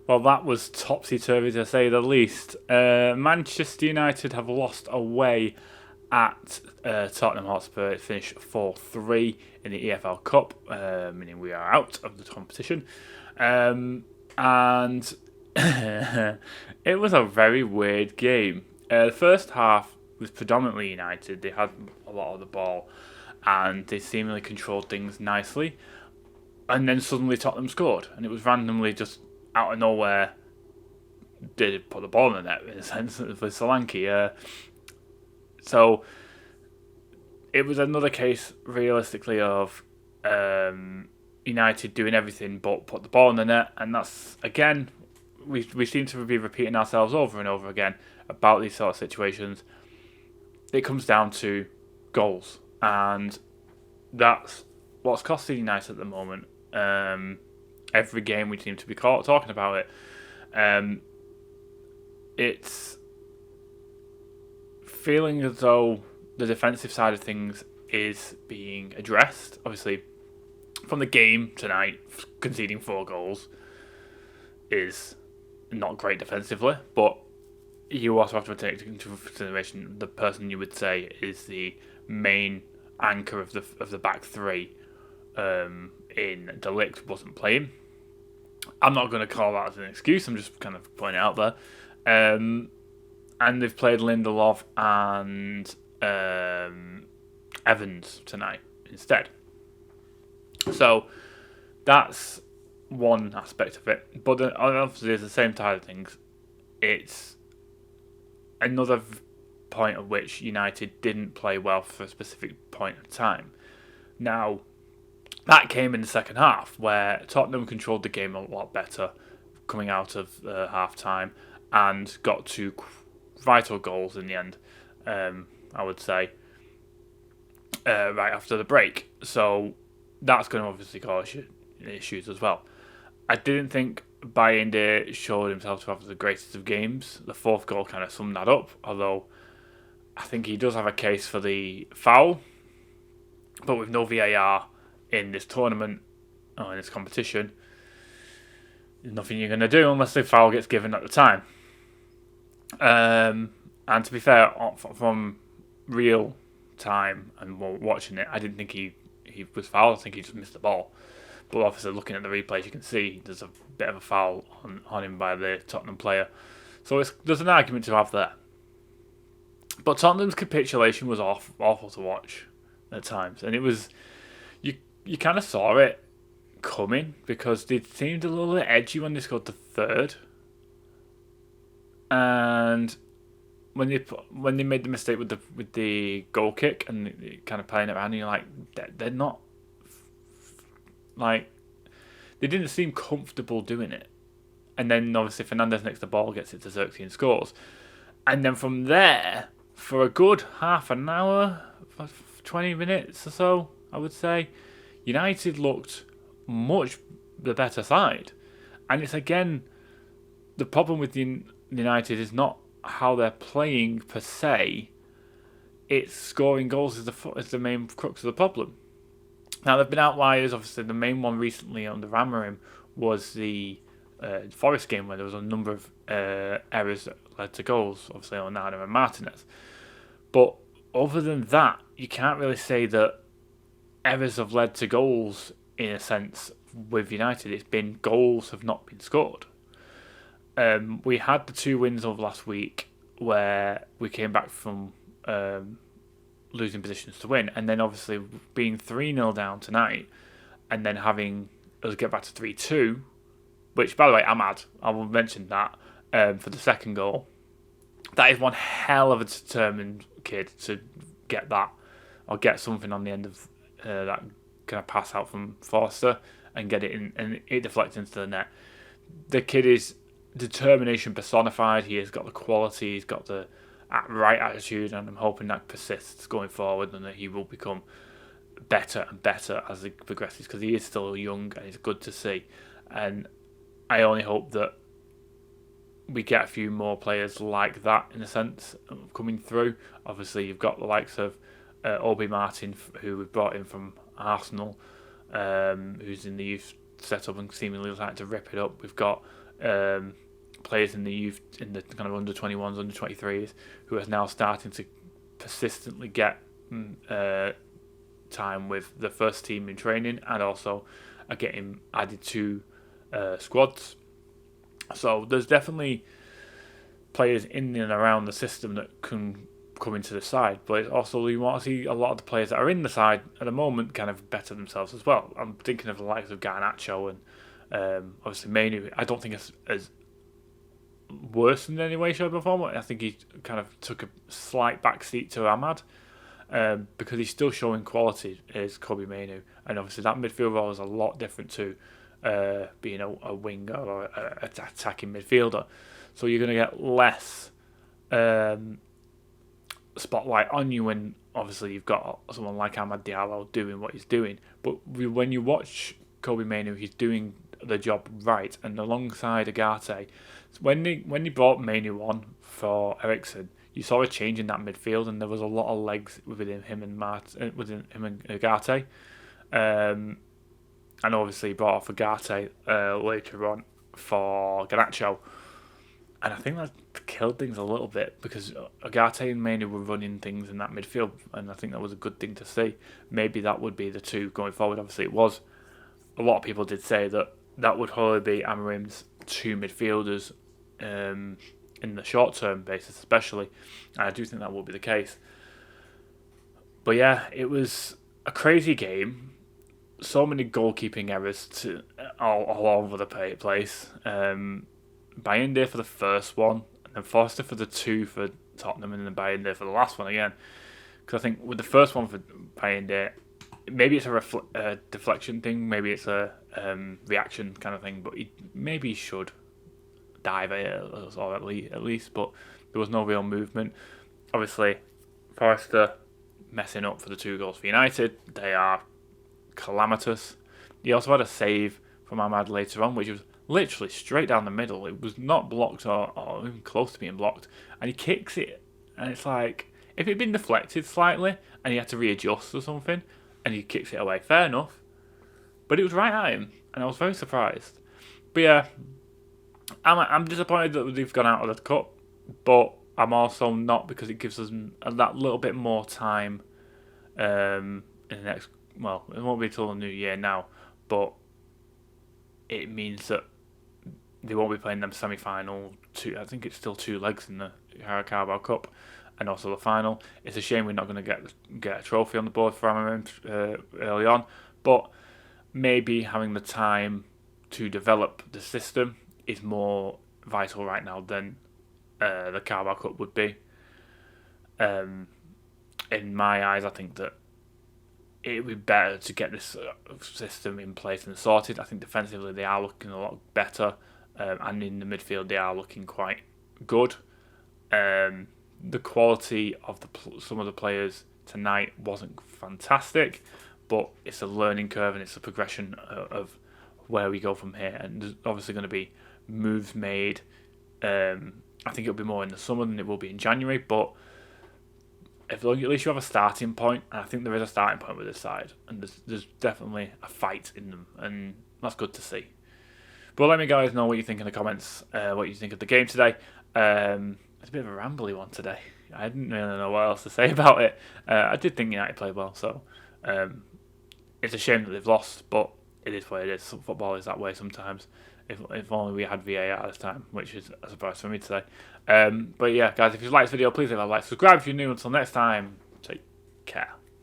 Well, that was topsy-turvy to say the least. Manchester United have lost away at Tottenham Hotspur. It finished 4-3 in the EFL Cup, meaning we are out of the competition. And it was a very weird game. The first half was predominantly United. They had a lot of the ball and they seemingly controlled things nicely. And then suddenly Tottenham scored, and it was randomly just out of nowhere. They put the ball in the net in a sense for Solanke. So it was another case, realistically, of United doing everything but put the ball in the net, and that's again we seem to be repeating ourselves over and over again about these sort of situations. It comes down to goals, and that's what's costing United at the moment. Every game we seem to be talking about it. It's feeling as though the defensive side of things is being addressed. Obviously, from the game tonight, conceding 4 goals is not great defensively, but you also have to take into consideration the person you would say is the main anchor of the back three. In De Ligt wasn't playing. I'm not going to call that as an excuse. I'm just kind of pointing it out there. And they've played Lindelof and Evans tonight instead. So that's one aspect of it. But obviously, at the same side of things, it's another point at which United didn't play well for a specific point of time. Now, that came in the second half, where Tottenham controlled the game a lot better coming out of half-time and got 2 vital goals in the end, I would say, right after the break. So that's going to obviously cause issues as well. I didn't think Bayende showed himself to have the greatest of games. The 4th goal kind of summed that up, although I think he does have a case for the foul. But with no VAR in this tournament or in this competition, there's nothing you're going to do unless the foul gets given at the time. And to be fair, from real time and watching it, I didn't think he was fouled. I think he just missed the ball. But obviously, looking at the replays, you can see there's a bit of a foul on him by the Tottenham player. So there's an argument to have there. But Tottenham's capitulation was awful to watch at times, and it was you kind of saw it coming because they seemed a little bit edgy when they scored the 3rd, and when they made the mistake with the goal kick and kind of playing it around, you're like, they're not like, they didn't seem comfortable doing it. And then obviously Fernandes nicks the ball, gets it to Xerxes and scores, and then from there for a good half an hour, 20 minutes or so, I would say, United looked much the better side. And it's again, the problem with United is not how they're playing per se, it's scoring goals is the main crux of the problem. Now, there have been outliers. Obviously, the main one recently under Ramarim was the Forest game, where there was a number of errors that led to goals, obviously on Onana and Martinez. But other than that, you can't really say that errors have led to goals in a sense with United. It's been goals have not been scored. We had the 2 wins of last week where we came back from losing positions to win, and then obviously being 3-0 down tonight, and then having us get back to 3-2, which, by the way, I'm mad. I will mention that for the second goal. That is one hell of a determined kid to get that, or get something on the end of that kind of pass out from Forster and get it in, and it deflects into the net. The kid is determination personified. He has got the quality, he's got the right attitude, and I'm hoping that persists going forward and that he will become better and better as he progresses, because he is still young and it's good to see. And I only hope that we get a few more players like that, in a sense, coming through. Obviously, you've got the likes of Obi Martin, who we've brought in from Arsenal, who's in the youth setup and seemingly like to rip it up. We've got players in the youth, in the kind of under 21s, under 23s, who are now starting to persistently get time with the first team in training, and also are getting added to squads. So there's definitely players in and around the system that can come into the side, but also you want to see a lot of the players that are in the side at the moment kind of better themselves as well. I'm thinking of the likes of Garnacho and obviously Mainu. I don't think it's as worse in any way, shape or form. I think he kind of took a slight backseat to Ahmad because he's still showing quality as Kobe Mainu, and obviously that midfield role is a lot different to being a winger or an attacking midfielder. So you're going to get less spotlight on you when obviously you've got someone like Amad Diallo doing what he's doing. But when you watch Kobe Mainu, he's doing the job right, and alongside Agate, when he brought Mainu on for Ericsson, you saw a change in that midfield, and there was a lot of legs within him and Agate. And obviously he brought off Agate later on for Garnacho. And I think that killed things a little bit because Agate and Mainu were running things in that midfield, and I think that was a good thing to see. Maybe that would be the two going forward. Obviously it was. A lot of people did say that would probably be Amarim's two midfielders in the short term basis especially. And I do think that will be the case. But yeah, it was a crazy game. So many goalkeeping errors all over the place. Bayinde for the first one, and then Foster for the two for Tottenham, and then Bayinde for the last one again. Because I think with the first one for Bayinde, maybe it's a deflection thing, maybe it's a reaction kind of thing, but maybe he should dive it, or at least, but there was no real movement. Obviously, Forrester messing up for the 2 goals for United. They are calamitous. He also had a save from Ahmad later on, which was literally straight down the middle. It was not blocked or even close to being blocked. And he kicks it. And it's like, if it had been deflected slightly and he had to readjust or something, and he kicks it away, fair enough. But it was right at him. And I was very surprised. But yeah, I'm disappointed that they've gone out of the cup. But I'm also not, because it gives us that little bit more time in the next... Well, it won't be till the new year now. But it means that they won't be playing them semi-final. I think it's still 2 legs in the Carabao Cup, and also the final. It's a shame we're not going to get a trophy on the board for Amarim early on, but maybe having the time to develop the system is more vital right now than the Carabao Cup would be. In my eyes, I think that it would be better to get this system in place and sorted. I think defensively they are looking a lot better, and in the midfield they are looking quite good. The quality of some of the players tonight wasn't fantastic, but it's a learning curve and it's a progression of where we go from here. And there's obviously going to be moves made. I think it'll be more in the summer than it will be in January, but at least you have a starting point, and I think there is a starting point with this side, and there's definitely a fight in them, and that's good to see. But let me guys know what you think in the comments, what you think of the game today. It's a bit of a rambly one today. I didn't really know what else to say about it. I did think United played well, so it's a shame that they've lost, but it is what it is. Football is that way sometimes. If only we had VAR at this time, which is a surprise for me today. But yeah, guys, if you like this video, please leave a like, subscribe if you're new. Until next time, take care.